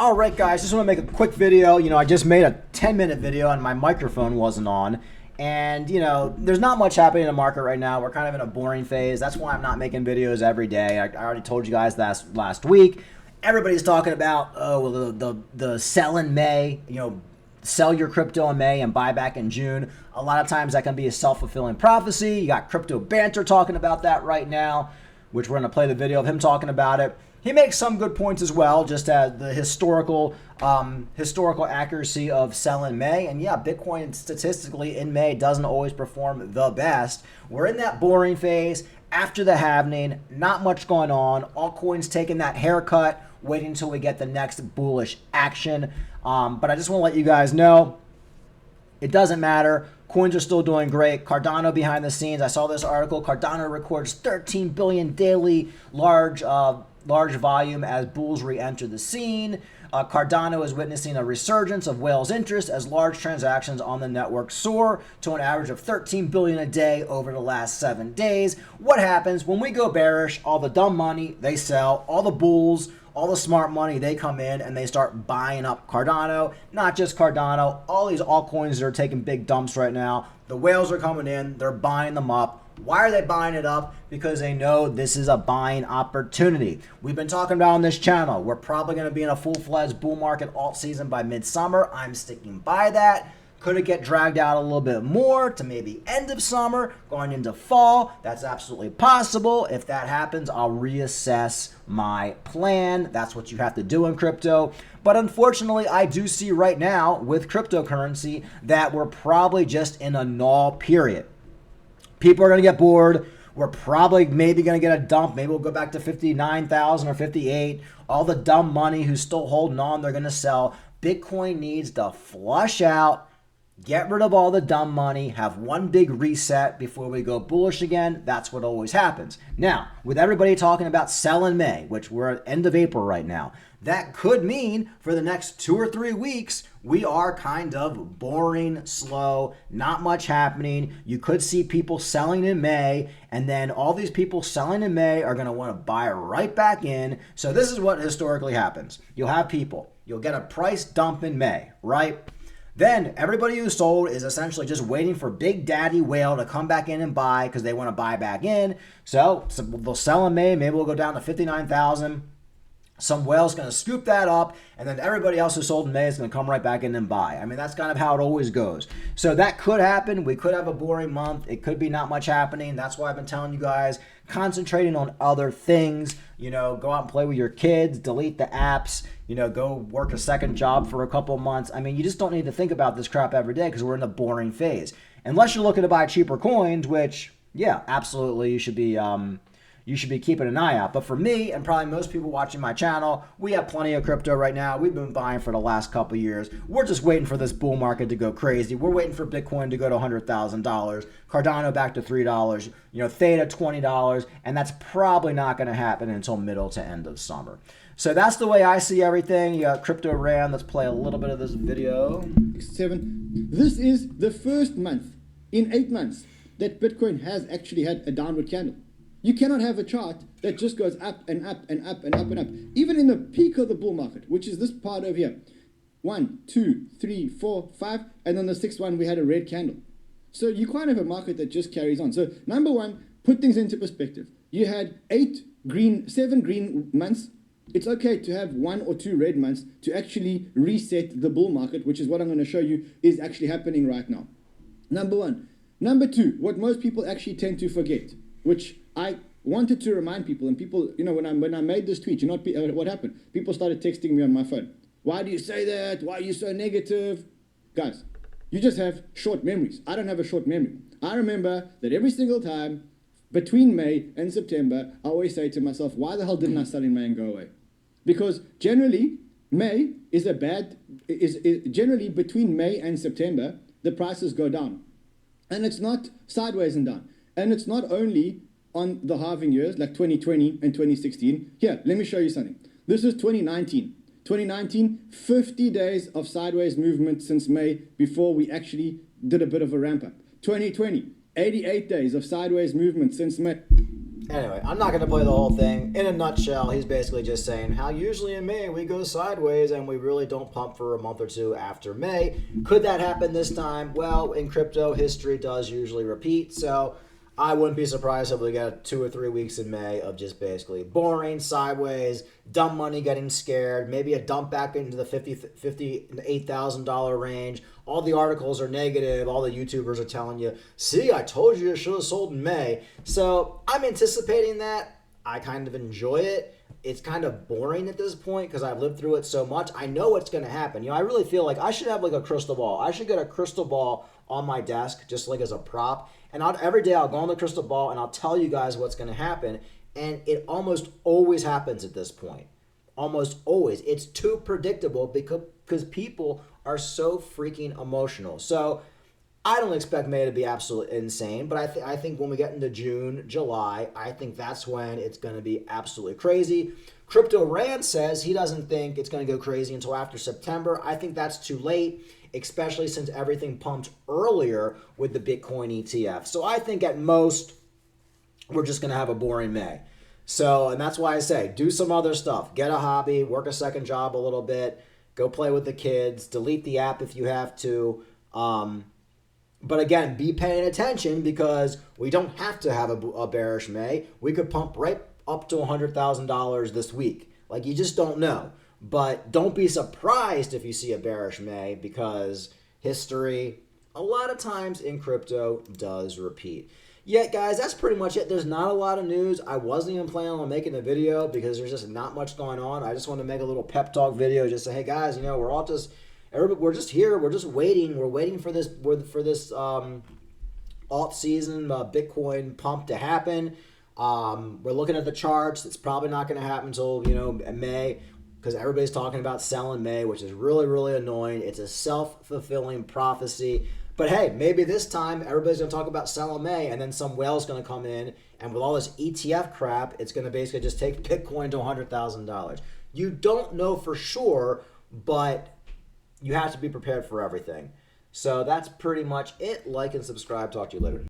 All right, guys, just want to make a quick video. I just made a 10-minute video and my microphone wasn't on. And, there's not much happening in the market right now. We're kind of in a boring phase. That's why I'm not making videos every day. I already told you guys last week. Everybody's talking about, the sell in May, sell your crypto in May and buy back in June. A lot of times that can be a self-fulfilling prophecy. You got Crypto Banter talking about that right now, which we're going to play the video of him talking about it. He makes some good points as well, just as the historical accuracy of sell in May. And yeah, Bitcoin statistically in May doesn't always perform the best. We're in that boring phase after the halvening, not much going on. Altcoins taking that haircut, waiting until we get the next bullish action. But I just want to let you guys know, it doesn't matter. Coins are still doing great. Cardano behind the scenes. I saw this article. Cardano records 13 billion daily large volume as bulls re-enter the scene. Cardano is witnessing a resurgence of whales' interest as large transactions on the network soar to an average of 13 billion a day over the last 7 days. What happens when we go bearish? All the dumb money, they sell. All the bulls, all the smart money, they come in and they start buying up Cardano. Not just Cardano, all these altcoins that are taking big dumps right now. The whales are coming in, they're buying them up. Why are they buying it up? Because they know this is a buying opportunity. We've been talking about on this channel, we're probably going to be in a full-fledged bull market alt season by midsummer. I'm sticking by that. Could it get dragged out a little bit more to maybe end of summer, going into fall? That's absolutely possible. If that happens, I'll reassess my plan. That's what you have to do in crypto. But unfortunately, I do see right now with cryptocurrency that we're probably just in a null period. People are going to get bored. We're probably maybe going to get a dump. Maybe we'll go back to 59,000 or 58. All the dumb money who's still holding on, they're going to sell. Bitcoin needs to flush out, get rid of all the dumb money, have one big reset before we go bullish again. That's what always happens. Now, with everybody talking about sell in May, which we're at end of April right now, that could mean for the next 2 or 3 weeks, we are kind of boring, slow, not much happening. You could see people selling in May, and then all these people selling in May are going to want to buy right back in. So this is what historically happens. You'll have people, you'll get a price dump in May, right? Then everybody who sold is essentially just waiting for Big Daddy Whale to come back in and buy because they want to buy back in. So they'll sell in May. Maybe we'll go down to 59,000. Some whale's going to scoop that up, and then everybody else who sold in May is going to come right back in and buy. I mean, that's kind of how it always goes. So that could happen. We could have a boring month. It could be not much happening. That's why I've been telling you guys, concentrating on other things. Go out and play with your kids, delete the apps, go work a second job for a couple months. I mean, you just don't need to think about this crap every day because we're in a boring phase. Unless you're looking to buy cheaper coins, which, yeah, absolutely, you should be keeping an eye out. But for me, and probably most people watching my channel, we have plenty of crypto right now. We've been buying for the last couple of years. We're just waiting for this bull market to go crazy. We're waiting for Bitcoin to go to $100,000, Cardano back to $3, Theta $20, and that's probably not going to happen until middle to end of summer. So that's the way I see everything. You got Crypto Ram. Let's play a little bit of this video. 7. This is the first month in 8 months that Bitcoin has actually had a downward candle. You cannot have a chart that just goes up and up and up and up and up. Even in the peak of the bull market, which is this part over here. 1, 2, 3, 4, 5, and then the 6th one we had a red candle. So you can't have a market that just carries on. So number one, put things into perspective. You had 7 green months. It's okay to have 1 or 2 red months to actually reset the bull market, which is what I'm going to show you is actually happening right now. Number one. Number two, what most people actually tend to forget, which I wanted to remind people, and people, when I made this tweet, what happened? People started texting me on my phone. Why do you say that? Why are you so negative? Guys, you just have short memories. I don't have a short memory. I remember that every single time between May and September, I always say to myself, why the hell didn't I sell in May and go away? Because generally, May is generally between May and September, the prices go down. And it's not sideways and down. And it's not only on the halving years like 2020 and 2016. Here, let me show you something. This is 2019. 2019, 50 days of sideways movement since May before we actually did a bit of a ramp up. 2020, 88 days of sideways movement since May. Anyway, I'm not going to play the whole thing. In a nutshell, he's basically just saying how usually in May we go sideways and we really don't pump for a month or two after May. Could that happen this time? Well, in crypto, history does usually repeat. So I wouldn't be surprised if we get 2 or 3 weeks in May of just basically boring, sideways, dumb money getting scared, maybe a dump back into the $58,000 range. All the articles are negative. All the YouTubers are telling you, see, I told you should have sold in May. So I'm anticipating that. I kind of enjoy it. It's kind of boring at this point because I've lived through it so much. I know what's going to happen. I really feel like I should have like a crystal ball. I should get a crystal ball on my desk just like as a prop. And every day I'll go on the crystal ball and I'll tell you guys what's going to happen. And it almost always happens at this point. Almost always. It's too predictable because people are so freaking emotional. So I don't expect May to be absolutely insane, but I think when we get into June, July, I think that's when it's going to be absolutely crazy. Crypto Rand says he doesn't think it's going to go crazy until after September. I think that's too late, especially since everything pumped earlier with the Bitcoin ETF. So I think at most we're just going to have a boring May. So, and that's why I say do some other stuff. Get a hobby, work a second job a little bit, go play with the kids, delete the app if you have to. But again, be paying attention because we don't have to have a bearish May. We could pump right up to $100,000 this week. Like, you just don't know. But don't be surprised if you see a bearish May because history, a lot of times in crypto, does repeat. Yeah, guys, that's pretty much it. There's not a lot of news. I wasn't even planning on making a video because there's just not much going on. I just want to make a little pep talk video, just say, hey guys, we're just here. We're just waiting. We're waiting for this alt season Bitcoin pump to happen. We're looking at the charts. It's probably not going to happen until May because everybody's talking about selling May, which is really, really annoying. It's a self-fulfilling prophecy. But hey, maybe this time everybody's going to talk about selling May, and then some whale's going to come in, and with all this ETF crap, it's going to basically just take Bitcoin to $100,000. You don't know for sure, but you have to be prepared for everything. So that's pretty much it. Like and subscribe. Talk to you later.